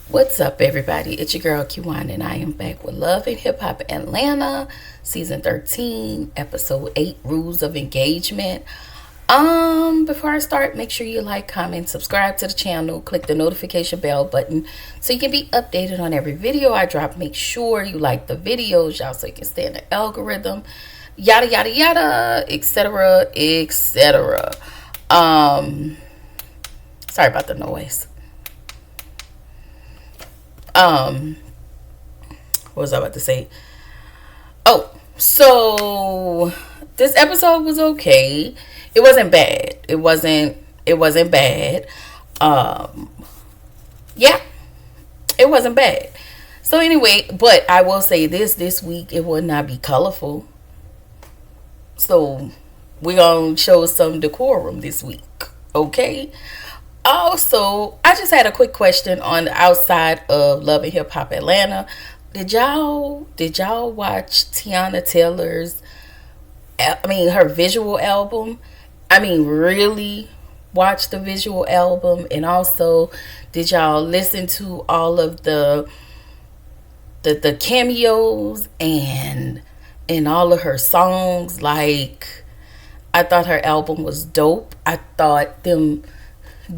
What's up, everybody? It's your girl Q1, and I am back with Love and Hip Hop Atlanta, season 13, episode 8, Rules of Engagement. Before I start, make sure you like, comment, subscribe to the channel, click the notification bell button so you can be updated on every video I drop. Make sure you like the videos, y'all, so you can stay in the algorithm, yada yada yada, etc. etc. Sorry about the noise. What was I about to say? Oh, so this episode was okay. It wasn't bad. It wasn't bad. Um yeah, it wasn't bad. So anyway, but I will say this week it will not be colorful. So we're gonna show some decorum this week. Okay? Also, I just had a quick question on the outside of Love and Hip Hop Atlanta. Did y'all watch Tiana Taylor's her visual album? Really watch the visual album, and also did y'all listen to all of the cameos and all of her songs? Like, I thought her album was dope. I thought them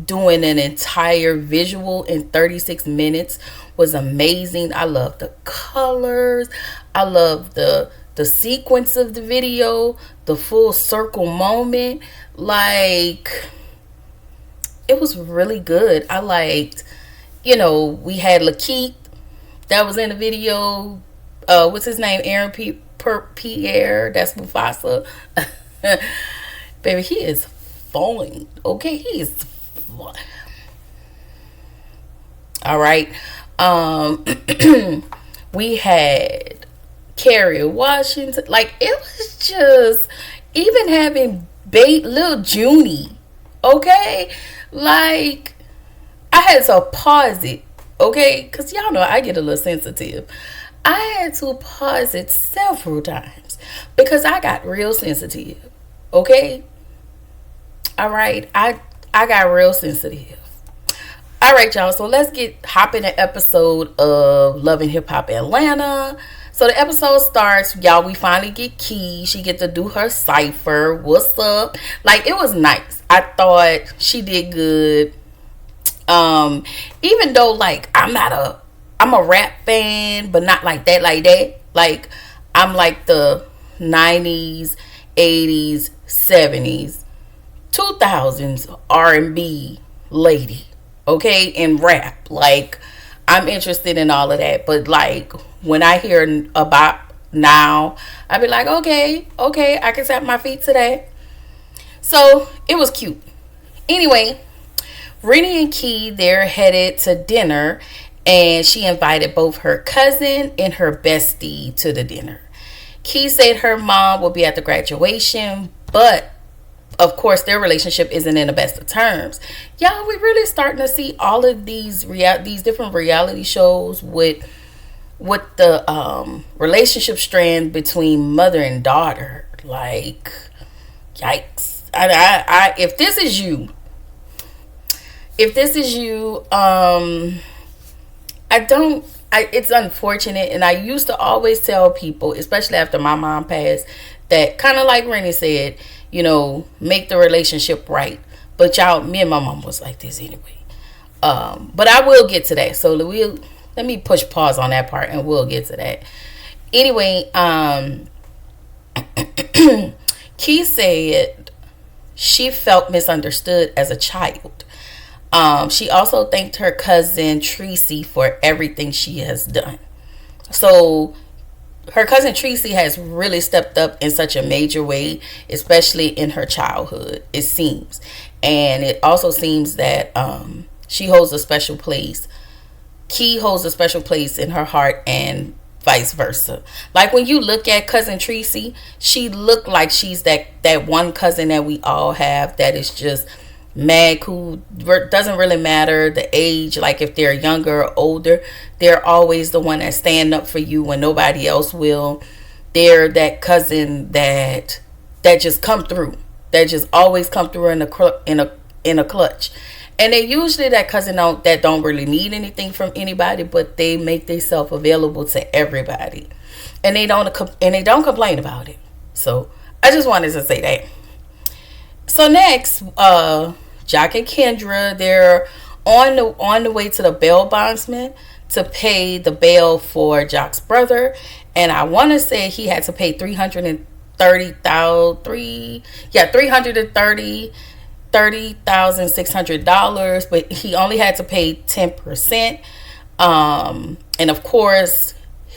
doing an entire visual in 36 minutes was amazing. I love the colors. I love the sequence of the video, the full circle moment. Like, it was really good. I liked, we had Lakeith that was in the video. What's his name? Aaron Pierre. That's Mufasa. Baby, he is fine. Okay, he is fine. All right. We had Kerry Washington. Like, it was just, even having bait Lil Junie. Okay? Like, I had to pause it. Okay? Because y'all know I get a little sensitive. I had to pause it several times because I got real sensitive. Okay? All right? I got real sensitive. All right, y'all. So let's hop in the episode of Love and Hip Hop Atlanta. So the episode starts, y'all. We finally get Key. She get to do her cipher. What's up? Like, it was nice. I thought she did good. Even though, like, I'm a rap fan, but not like that. Like, I'm like the 90s, 80s, 70s, 2000s R&B lady. Okay, in rap. Like, I'm interested in all of that. But, like, when I hear about now, I be like, okay, I can tap my feet to that. So it was cute. Anyway, Rennie and Key, they're headed to dinner, and she invited both her cousin and her bestie to the dinner. Key said her mom will be at the graduation, but of course their relationship isn't in the best of terms. Y'all, we really starting to see all of these different reality shows with the relationship strand between mother and daughter. Like, yikes. I if this is you, it's unfortunate. And I used to always tell people, especially after my mom passed, that kind of like Rennie said, make the relationship right. But y'all, me and my mom was like this anyway. But I will get to that. So let me push pause on that part, and we'll get to that. Anyway, Key said she felt misunderstood as a child. She also thanked her cousin Tracy for everything she has done. So her cousin Tracy has really stepped up in such a major way, especially in her childhood, it seems. And it also seems that she holds a special place. Key holds a special place in her heart, and vice versa. Like, when you look at cousin Tracy, she looked like she's that one cousin that we all have that is just mad cool. Doesn't really matter the age. Like, if they're younger or older, they're always the one that stand up for you when nobody else will. They're that cousin that just come through, that just always come through in a clutch. And they usually that cousin that don't really need anything from anybody, but they make themselves available to everybody, and they don't complain about it. So I just wanted to say that. So next, Jock and Kendra, they're on the way to the bail bondsman to pay the bail for Jock's brother, and I want to say he had to pay $330,600, but he only had to pay 10%. And of course,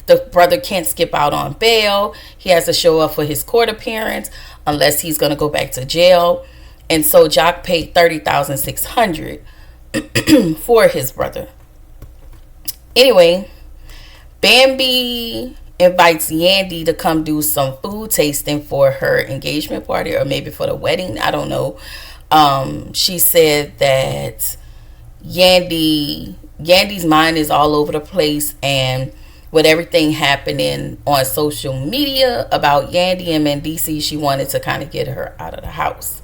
the brother can't skip out on bail. He has to show up for his court appearance unless he's going to go back to jail. And so Jock paid $30,600 for his brother. Anyway, Bambi invites Yandy to come do some food tasting for her engagement party, or maybe for the wedding. I don't know. She said that Yandy's mind is all over the place, and with everything happening on social media about Yandy and Mendeecees, she wanted to kind of get her out of the house.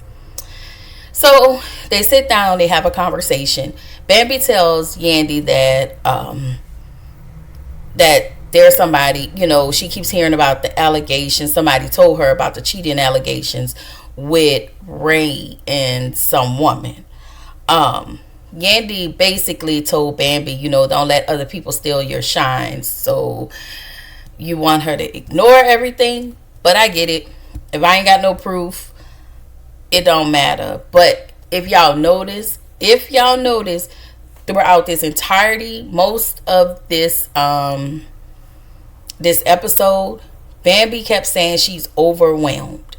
So they sit down, they have a conversation. Bambi tells Yandy that that there's somebody, she keeps hearing about the allegations. Somebody told her about the cheating allegations with Ray and some woman. Yandy basically told Bambi, don't let other people steal your shine. So you want her to ignore everything, but I get it. If I ain't got no proof, it don't matter. But if y'all notice throughout this entirety, most of this this episode, Bambi kept saying she's overwhelmed,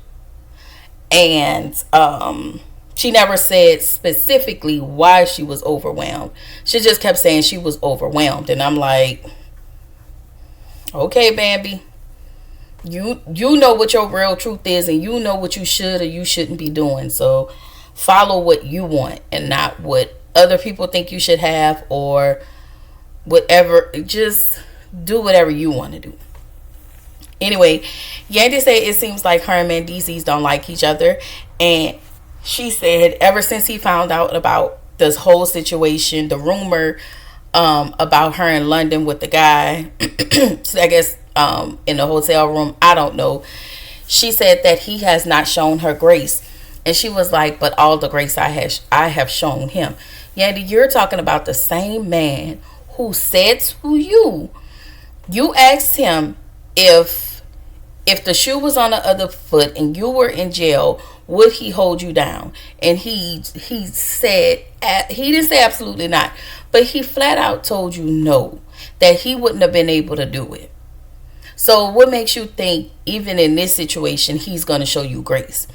and she never said specifically why she was overwhelmed. She just kept saying she was overwhelmed, and I'm like, okay, Bambi, you know what your real truth is, and you know what you should or you shouldn't be doing. So follow what you want and not what other people think you should have, or whatever. Just do whatever you want to do. Anyway, Yandy said it seems like her and Mendeecees don't like each other, and she said ever since he found out about this whole situation, the rumor about her in London with the guy, so I guess in the hotel room, I don't know. She said that he has not shown her grace, and she was like, but all the grace I have shown him. Yandy, you're talking about the same man who said to you asked him if the shoe was on the other foot and you were in jail, would he hold you down? And he said, he didn't say absolutely not, but he flat out told you no, that he wouldn't have been able to do it. So what makes you think even in this situation he's going to show you grace?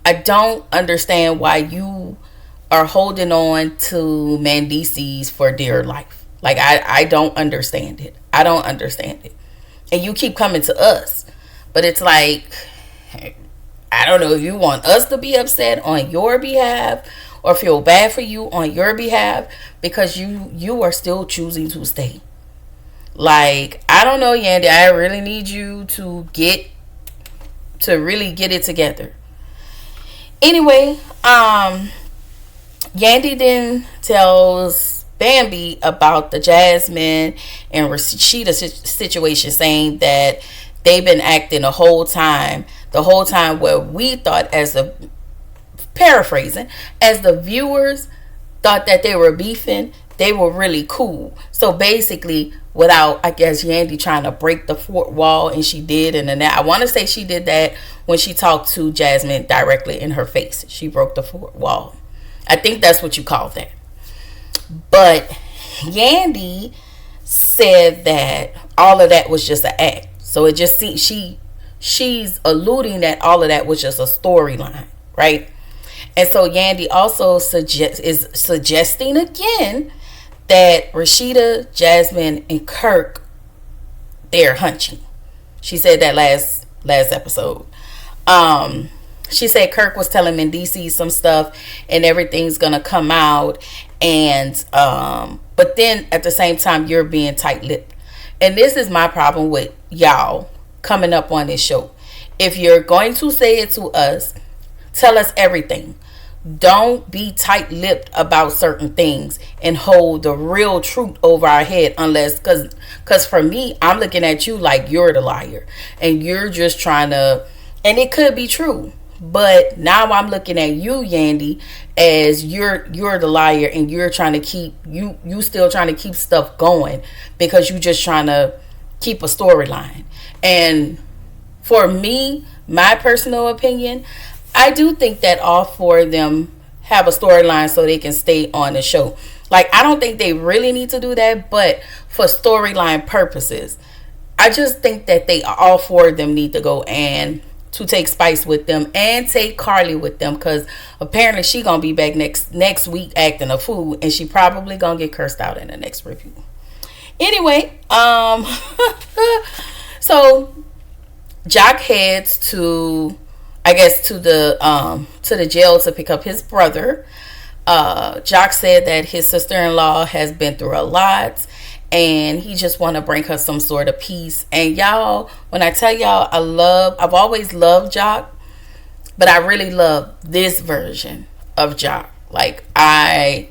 I don't understand why you are holding on to Mendeecees for dear life. Like, I don't understand it. I don't understand it. And you keep coming to us. But it's like, I don't know if you want us to be upset on your behalf or feel bad for you on your behalf because you are still choosing to stay. Like, I don't know, Yandy. I really need you to really get it together. Anyway, Yandy then tells Bambi about the Jasmine and Rashida situation, saying that they've been acting the whole time where we thought, as the viewers thought that they were beefing, they were really cool. So basically, without, I guess, Yandy trying to break the fourth wall, and she did, and then I want to say she did that when she talked to Jasmine directly in her face. She broke the fourth wall. I think that's what you call that. But Yandy said that all of that was just an act. So it just seems she's alluding that all of that was just a storyline, right? And so Yandy also is suggesting again that Rashida, Jasmine, and Kirk, they're hunching. She said that last episode. She said Kirk was telling Mendeecees some stuff and everything's gonna come out, and but then at the same time you're being tight-lipped. And this is my problem with y'all coming up on this show. If you're going to say it to us, tell us everything. don't be tight-lipped about certain things and hold the real truth over our head, unless, because for me, I'm looking at you like you're the liar and you're just trying to, and it could be true, but now I'm looking at you, Yandy, as you're the liar, and you're trying to keep you still trying to keep stuff going because you just trying to keep a storyline. And for me, my personal opinion, I do think that all four of them have a storyline so they can stay on the show. Like, I don't think they really need to do that, but for storyline purposes, I just think that they all four of them need to go, and to take Spice with them and take Carly with them, because apparently she gonna be back next week acting a fool, and she probably gonna get cursed out in the next review. Anyway, so Jock heads to, I guess, to the jail to pick up his brother. Jock said that his sister-in-law has been through a lot, and he just want to bring her some sort of peace. And y'all, when I tell y'all, I've always loved Jock, but I really love this version of Jock. Like, I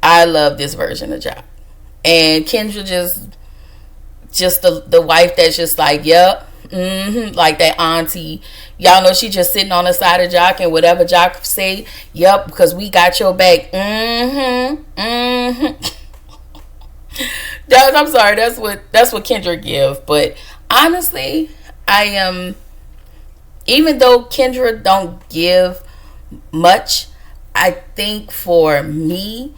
love this version of Jock. And Kendra just the wife that's just like, yep, like that auntie. Y'all know she just sitting on the side of Jock, and whatever Jock say, yep, because we got your back. I'm sorry, that's what Kendra give. But honestly, I am, even though Kendra don't give much, I think for me,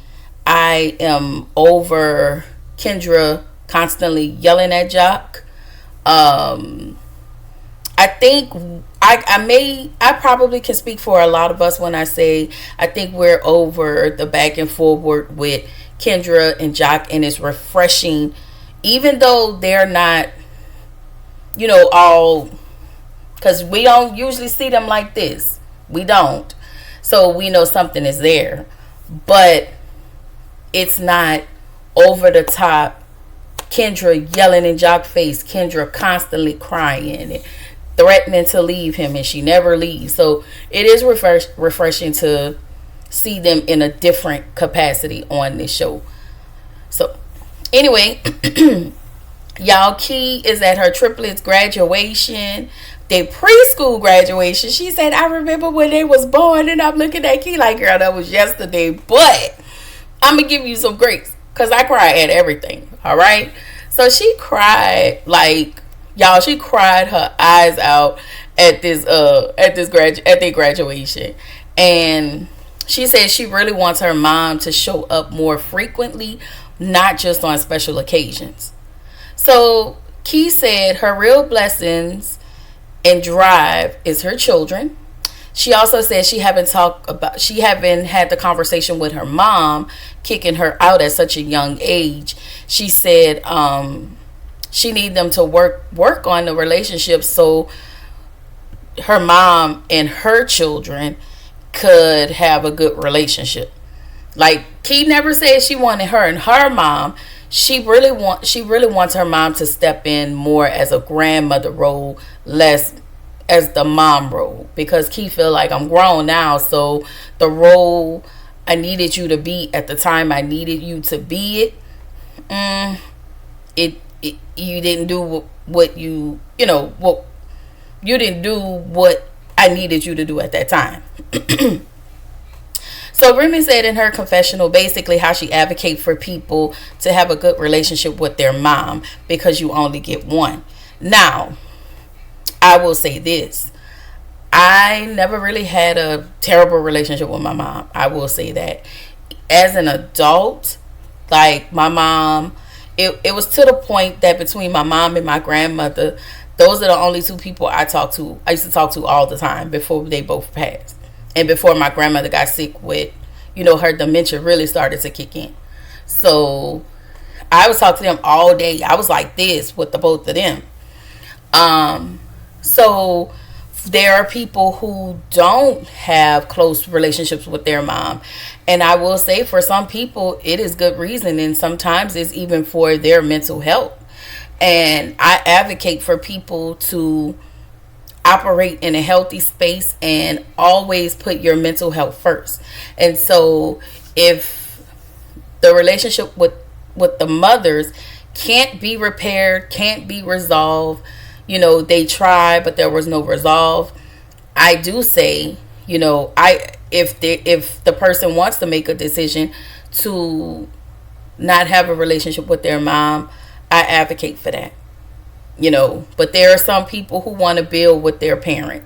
I am over Kendra constantly yelling at Jock. I think I probably can speak for a lot of us when I say I think we're over the back and forward with Kendra and Jock, and it's refreshing, even though they're not, all, because we don't usually see them like this. We don't. So we know something is there, but it's not over the top. Kendra yelling in Jock's face, Kendra constantly crying and threatening to leave him, and she never leaves. So it is refreshing to see them in a different capacity on this show. So anyway, y'all, Key is at her triplets graduation, their preschool graduation. She said, I remember when they was born, and I'm looking at Key like, girl, that was yesterday, but I'm gonna give you some grace, because I cry at everything. All right, so she cried, like, y'all, she cried her eyes out at their graduation. And she said she really wants her mom to show up more frequently, not just on special occasions. So Key said her real blessings and drive is her children. She also said she haven't had the conversation with her mom kicking her out at such a young age. She said she need them to work on the relationship so her mom and her children could have a good relationship. Like, Key never said she wanted her and her mom. She really wants her mom to step in more as a grandmother role, less as the mom role, because Key feel like, I'm grown now, so the role I needed you to be at the time I needed you to be you didn't do what you didn't do what I needed you to do at that time. So Remy said in her confessional basically how she advocates for people to have a good relationship with their mom, because you only get one. Now, I will say this. I never really had a terrible relationship with my mom. I will say that. As an adult, like, my mom, it was to the point that between my mom and my grandmother, those are the only two people I used to talk to all the time before they both passed. And before my grandmother got sick with, her dementia really started to kick in. So I would talk to them all day. I was like this with the both of them. So there are people who don't have close relationships with their mom. And I will say, for some people, it is good reason. And sometimes it's even for their mental health. And I advocate for people to, operate in a healthy space and always put your mental health first. And so if the relationship with the mothers can't be repaired, can't be resolved, they try but there was no resolve, I do say, if the person wants to make a decision to not have a relationship with their mom, I advocate for that. But there are some people who want to build with their parent,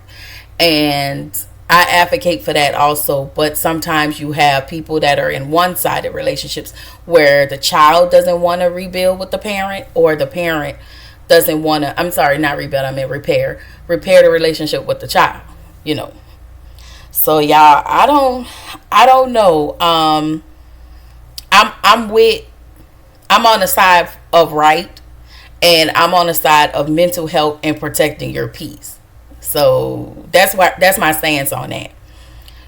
and I advocate for that also. But sometimes you have people that are in one-sided relationships where the child doesn't want to rebuild with the parent, or the parent doesn't want to, I'm sorry, not rebuild, I mean repair the relationship with the child. So y'all, I don't know. I'm on the side of right, and I'm on the side of mental health and protecting your peace. So that's my stance on that.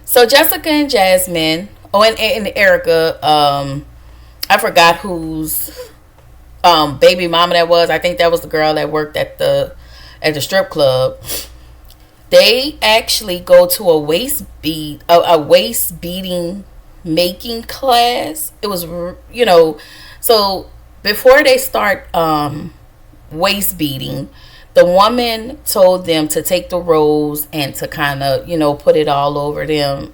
So Jessica and Jasmine, and Erica, I forgot whose baby mama that was. I think that was the girl that worked at the strip club. They actually go to a waist beading making class. It was, so before they start waist beading, the woman told them to take the rolls and to kind of, put it all over them.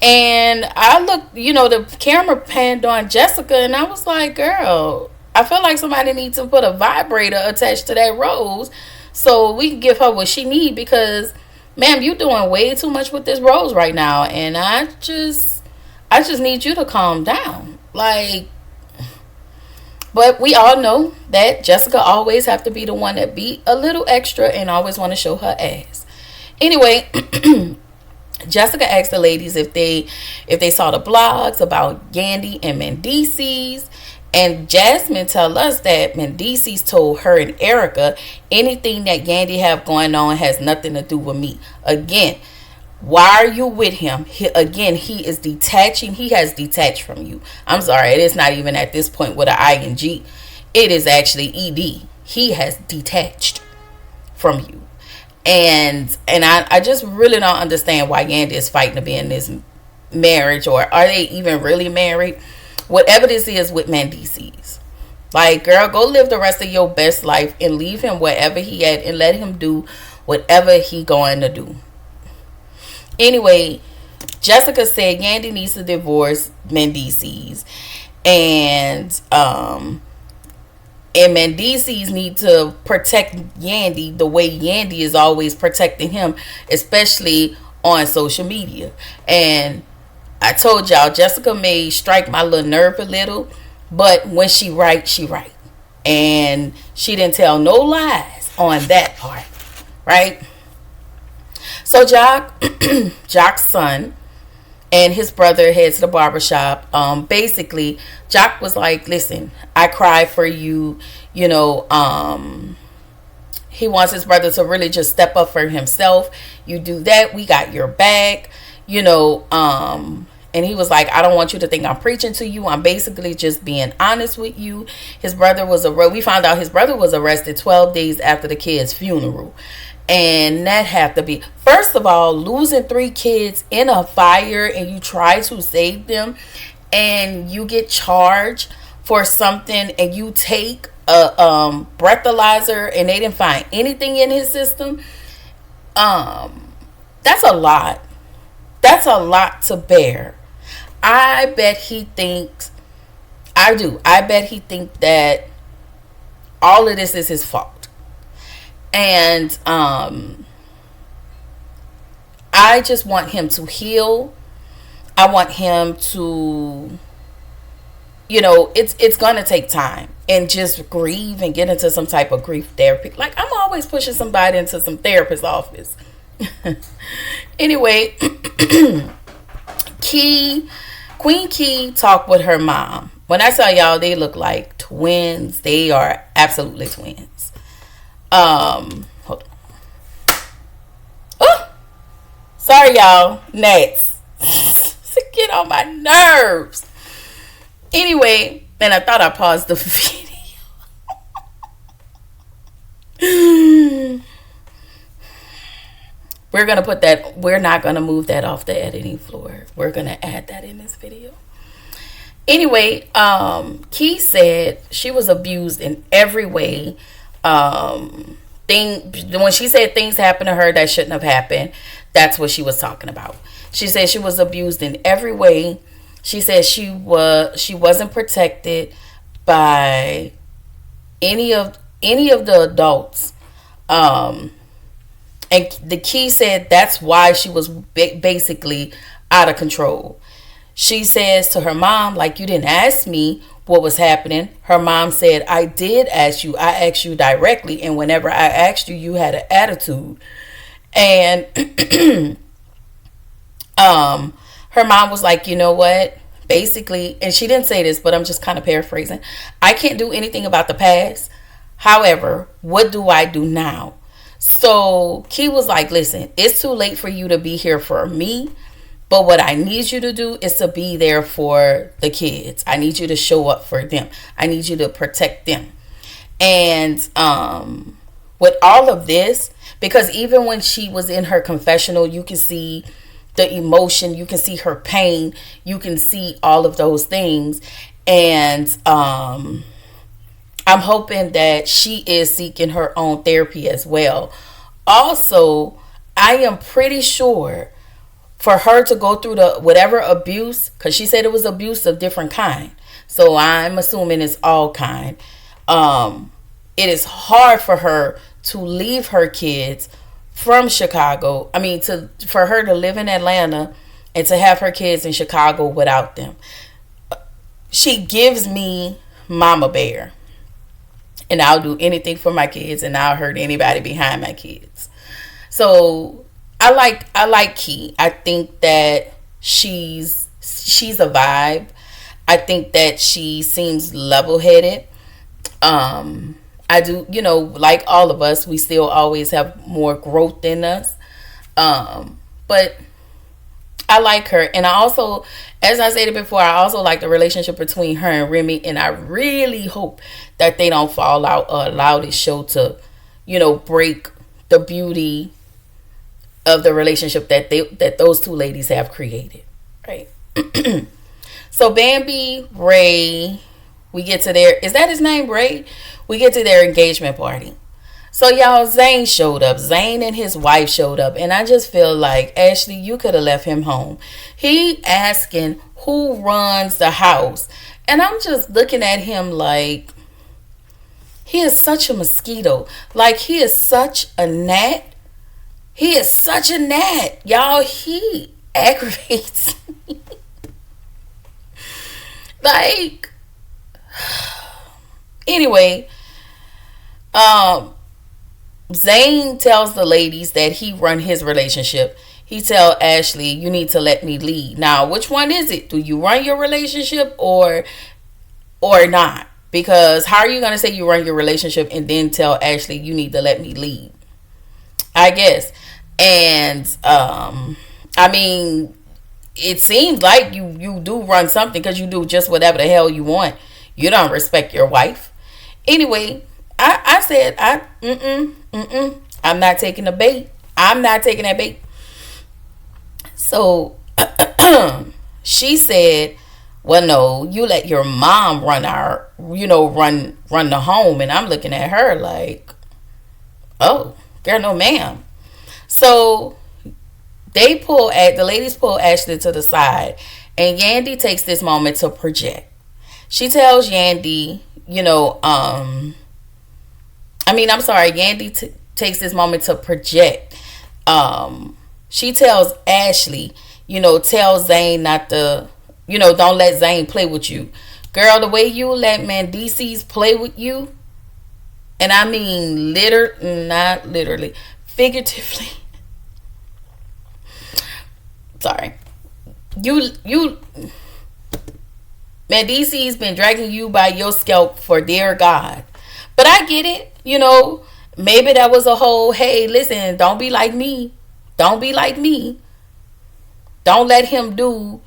And I looked, the camera panned on Jessica, and I was like, girl, I feel like somebody needs to put a vibrator attached to that rose so we can give her what she need, because, ma'am, you doing way too much with this rose right now, and I just need you to calm down. Like, but we all know that Jessica always have to be the one that be a little extra and always want to show her ass. Anyway, Jessica asked the ladies if they saw the blogs about Yandy and Mendeecees. And Jasmine tell us that Mendeecees told her and Erica, anything that Yandy have going on has nothing to do with me. Again, why are you with him? He is detaching. He has detached from you. I'm sorry, it is not even at this point with an ing. It is actually ed. He has detached from you. And I just really don't understand why Yandy is fighting to be in this marriage, or are they even really married? Whatever this is with Mendeecees, like, girl, go live the rest of your best life and leave him wherever he at and let him do whatever he going to do. Anyway, Jessica said Yandy needs to divorce Mendeecees, and Mendeecees need to protect Yandy the way Yandy is always protecting him, especially on social media. And I told y'all, Jessica may strike my little nerve a little, but when she right, she right. And she didn't tell no lies on that part, right? So Jock's son and his brother heads to the barbershop. Basically, Jock was like, listen, I cry for you. He wants his brother to really just step up for himself. You do that, we got your back. And he was like, I don't want you to think I'm preaching to you. I'm basically just being honest with you. We found out his brother was arrested 12 days after the kid's funeral. And that have to be, first of all, losing 3 kids in a fire and you try to save them and you get charged for something and you take a breathalyzer and they didn't find anything in his system. That's a lot. That's a lot to bear. I bet he thinks that all of this is his fault. And I just want him to heal. I want him to, it's going to take time, and just grieve and get into some type of grief therapy. Like, I'm always pushing somebody into some therapist's office. Anyway, Queen Key talked with her mom. When I tell y'all, they look like twins. They are absolutely twins. Hold on. Oh, sorry, y'all. Next. Get on my nerves. Anyway, and I thought I paused the video. we're going to put that, we're not going to move that off the editing floor. We're going to add that in this video. Anyway, Key said she was abused in every way. When she said things happened to her that shouldn't have happened, that's what she was talking about. She said she was abused in every way. She said she wasn't protected by any of the adults. And the Key said that's why she was basically out of control. She says to her mom, like, you didn't ask me what was happening. Her mom said, I did ask you. I asked you directly. And whenever I asked you, you had an attitude. And her mom was like, you know what? Basically, and she didn't say this, but I'm just kind of paraphrasing. I can't do anything about the past. However, what do I do now? So Key was like, listen, it's too late for you to be here for me. But what I need you to do is to be there for the kids. I need you to show up for them. I need you to protect them. And with all of this, because even when she was in her confessional, you can see the emotion, you can see her pain, you can see all of those things. And I'm hoping that she is seeking her own therapy as well. Also, I am pretty sure for her to go through the whatever abuse, because she said it was abuse of different kind, so I'm assuming it's all kind. It is hard for her to leave her kids from Chicago. I mean, for her to live in Atlanta and to have her kids in Chicago without them. She gives me mama bear, and I'll do anything for my kids, and I'll hurt anybody behind my kids. So I like Key. I think that she's a vibe. I think that she seems level-headed. I do, like all of us, we still always have more growth in us. But I like her. And I also, as I said before, I also like the relationship between her and Remy. And I really hope that they don't fall out or allow this show to, break the beauty of the relationship that those two ladies have created, right? So Bambi, Ray, we get to their, is that his name, Ray? We get to their engagement party. So y'all, Zane showed up. Zane and his wife showed up, and I just feel like, Ashley, you could have left him home. He asking who runs the house, and I'm just looking at him like he is such a mosquito. Like he is such a gnat. He is such a gnat, y'all. He aggravates me. Like, anyway, Zane tells the ladies that he run his relationship. He tell Ashley, you need to let me lead. Now, which one is it? Do you run your relationship or not? Because how are you going to say you run your relationship and then tell Ashley you need to let me lead? I guess. And I mean, it seems like you do run something, because you do just whatever the hell you want. You don't respect your wife. Anyway, I said I'm not taking the bait. I'm not taking that bait. So she said, well, no, you let your mom run run the home. And I'm looking at her like, oh, girl, no ma'am. So the ladies pull Ashley to the side, and Yandy takes this moment to project. She tells Yandy, Yandy takes this moment to project. She tells Ashley, tell Zane not to, don't let Zane play with you. Girl, the way you let Mendeecees play with you, and I mean not literally, figuratively. Sorry. You Mendeecees been dragging you by your scalp for dear God. But I get it, maybe that was a whole, hey, listen, don't be like me. Don't be like me. Don't let him do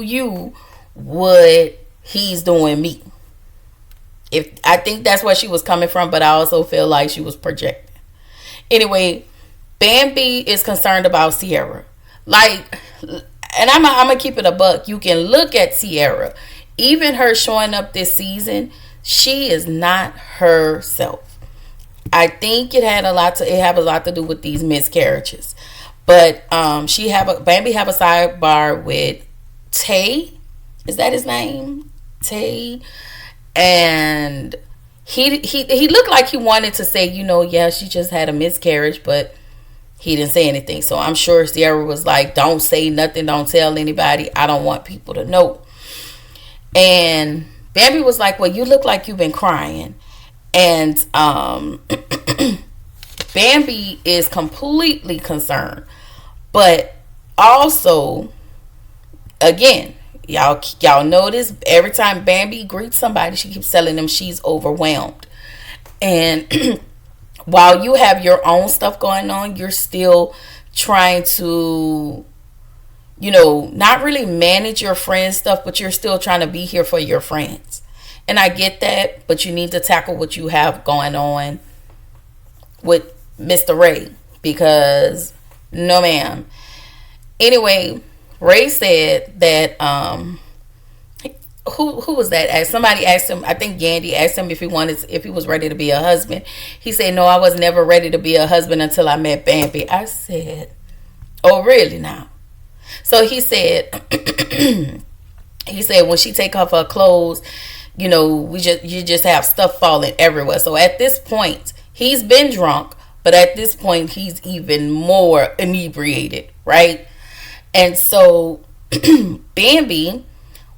you what he's doing me. I think that's where she was coming from, but I also feel like she was projecting. Anyway, Bambi is concerned about Sierra. Like, and I'm gonna keep it a buck. You can look at Sierra. Even her showing up this season, she is not herself. I think it have a lot to do with these miscarriages. But Bambi have a sidebar with Tay. Is that his name? Tay. And he looked like he wanted to say, yeah, she just had a miscarriage, but he didn't say anything. So I'm sure Sierra was like, don't say nothing, don't tell anybody. I don't want people to know. And Bambi was like, well, you look like you've been crying. And Bambi is completely concerned. But also, again, y'all notice every time Bambi greets somebody, she keeps telling them she's overwhelmed. And while you have your own stuff going on, you're still trying to, not really manage your friends' stuff, but you're still trying to be here for your friends. And I get that, but you need to tackle what you have going on with Mr. Ray, because no ma'am. Anyway, Ray said that who was that? Somebody asked him, I think Yandy asked him if he was ready to be a husband. He said, no, I was never ready to be a husband until I met Bambi. I said, oh, really now? So he said when she take off her clothes, you just have stuff falling everywhere. So at this point, he's been drunk, but at this point he's even more inebriated, right? And so Bambi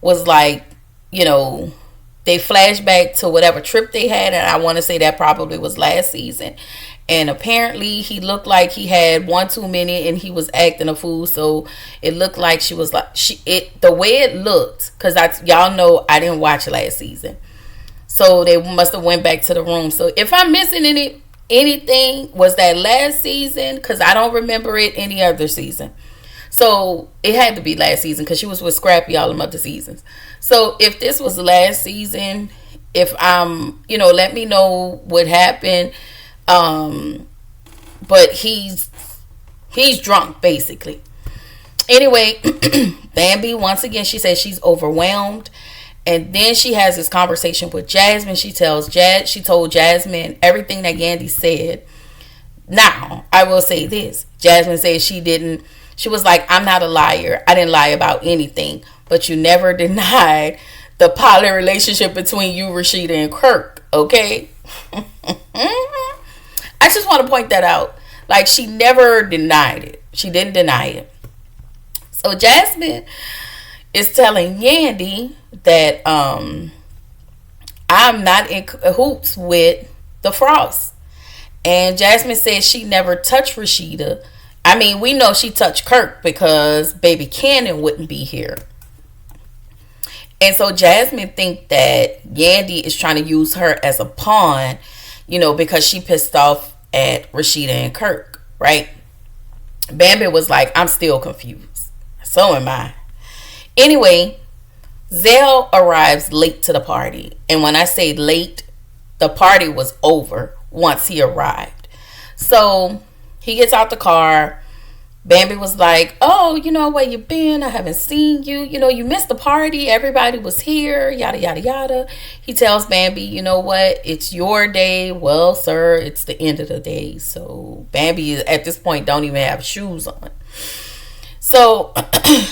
was like, they flash back to whatever trip they had, and I want to say that probably was last season. And apparently he looked like he had one too many and he was acting a fool. So it looked like she was like, the way it looked, because y'all know I didn't watch last season. So they must have went back to the room. So if I'm missing anything, was that last season? Because I don't remember it any other season. So it had to be last season because she was with Scrappy all the other seasons. So if this was last season, if let me know what happened. But he's drunk basically. Anyway, Bambi, once again, she says she's overwhelmed. And then she has this conversation with Jasmine. She told Jasmine everything that Yandy said. Now, I will say this. Jasmine said she was like, I'm not a liar. I didn't lie about anything. But you never denied the poly relationship between you, Rashida, and Kirk. Okay? I just want to point that out. Like, she never denied it. She didn't deny it. So Jasmine is telling Yandy that I'm not in cahoots with the Frost. And Jasmine says she never touched Rashida. I mean, we know she touched Kirk because baby Cannon wouldn't be here. And so Jasmine think that Yandy is trying to use her as a pawn, because she pissed off at Rashida and Kirk, right? Bambi was like, I'm still confused. So am I. Anyway, Zell arrives late to the party. And when I say late, the party was over once he arrived. So he gets out the car. Bambi was like, oh, where you been? I haven't seen you. You missed the party. Everybody was here. Yada, yada, yada. He tells Bambi, you know what? It's your day. Well, sir, it's the end of the day. So Bambi, at this point, don't even have shoes on. So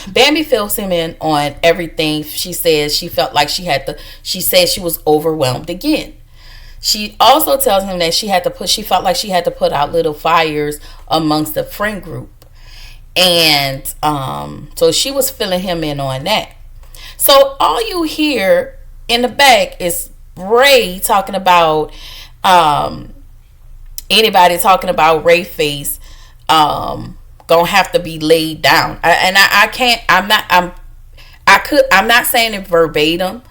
Bambi fills him in on everything. She says she felt like she said she was overwhelmed again. She also tells him that she felt like she had to put out little fires amongst the friend group. And so she was filling him in on that. So all you hear in the back is Ray talking about anybody talking about Ray face gonna have to be laid down. I'm not saying it verbatim,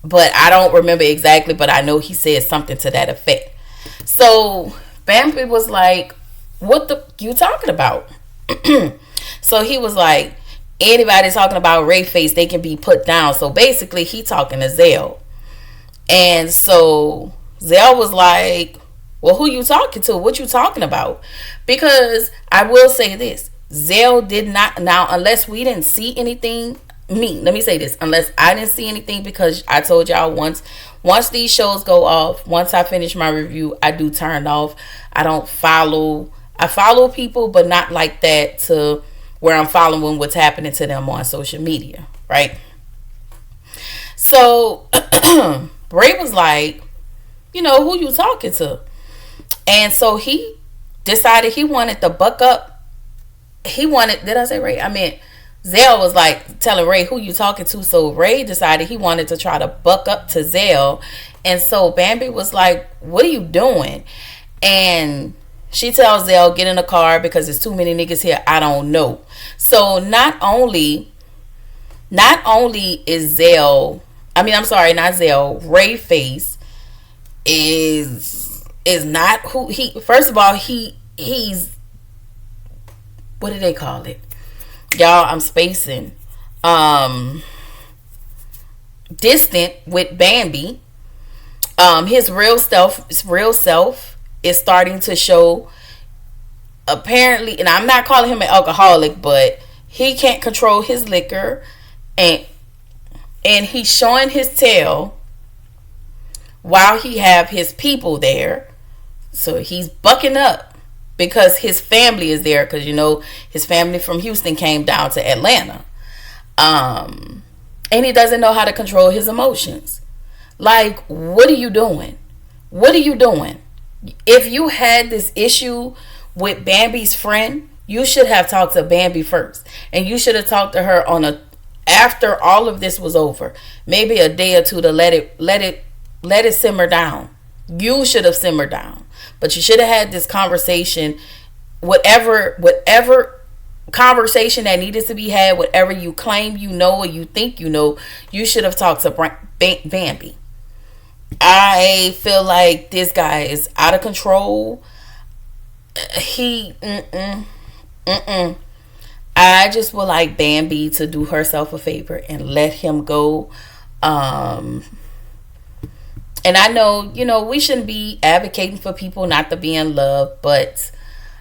but I don't remember exactly, but I know he said something to that effect. So Bambi was like, what the you talking about? So he was like, anybody talking about Ray face, they can be put down. So basically, he talking to Zell. And so Zell was like, Well, who you talking to? What you talking about? Because I will say this. Zell did not, now unless we didn't see anything, let me say this, unless I didn't see anything, because I told y'all once these shows go off, once I finish my review, I do turn off. I don't follow. I follow people, but not like that to where I'm following what's happening to them on social media, right? So Bray was like, who you talking to? And so he decided he wanted to buck up. Did I say Ray? I meant Zell was like telling Ray, who you talking to? So Ray decided he wanted to try to buck up to Zell. And so Bambi was like, what are you doing? And she tells Zell, get in the car because there's too many niggas here. I don't know. So not only is Zell, not Zell, Ray Face is not who he, first of all, he's, what do they call it? Y'all, I'm spacing. Distant with Bambi. His real self is starting to show. Apparently, and I'm not calling him an alcoholic, but he can't control his liquor, and he's showing his tail while he have his people there. So he's bucking up because his family is there, because his family from Houston came down to Atlanta, and he doesn't know how to control his emotions. Like, what are you doing? If you had this issue with Bambi's friend, you should have talked to Bambi first, and you should have talked to her after all of this was over, maybe a day or two, to let it simmer down. You should have simmered down, but you should have had this conversation, whatever conversation that needed to be had, whatever you claim or you think you should have talked to Bambi. I feel like this guy is out of control. I just would like Bambi to do herself a favor and let him go. And I know, we shouldn't be advocating for people not to be in love,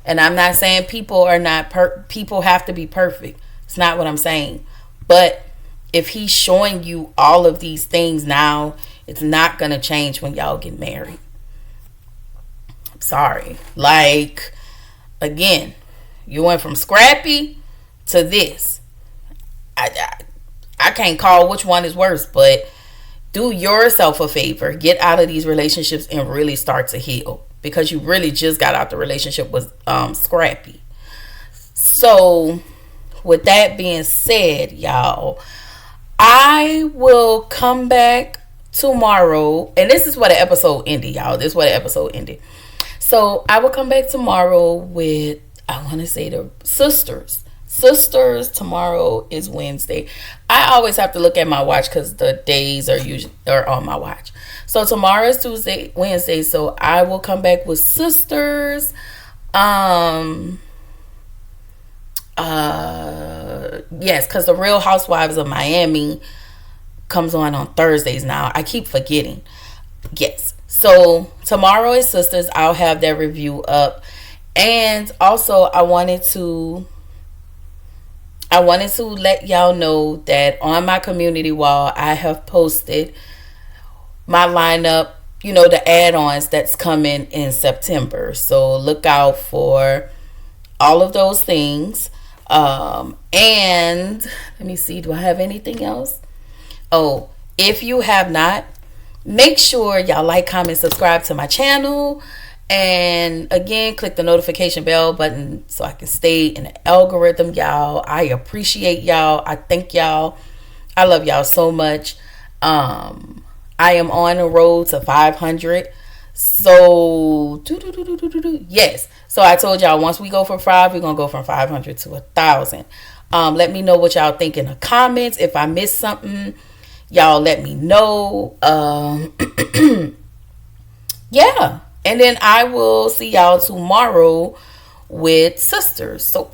and I'm not saying people have to be perfect. It's not what I'm saying. But if he's showing you all of these things now, it's not going to change when y'all get married. I'm sorry. Like, again, you went from scrappy to this. I can't call which one is worse, but do yourself a favor. Get out of these relationships and really start to heal, because you really just got out the relationship with scrappy. So with that being said, y'all, I will come back tomorrow, and this is where the episode ended, y'all. This is where the episode ended. So I will come back tomorrow with, I want to say, the sisters. Tomorrow is Wednesday. I always have to look at my watch because the days are on my watch. So tomorrow is Wednesday. So I will come back with sisters. Yes, because the Real Housewives of Miami comes on Thursdays now. I keep forgetting. Yes. So tomorrow is sisters. I'll have that review up. And also I wanted to let y'all know that on my community wall, I have posted my lineup, the add-ons that's coming in September. So look out for all of those things. And let me see, do I have anything else? Oh, if you have not, make sure y'all like, comment, subscribe to my channel. And again, click the notification bell button so I can stay in the algorithm, y'all. I appreciate y'all. I thank y'all. I love y'all so much. I am on the road to 500. So, yes. So I told y'all, once we go for 5, we're going to go from 500 to 1,000. Let me know what y'all think in the comments. If I missed something, y'all let me know. Yeah. And then I will see y'all tomorrow with sisters. So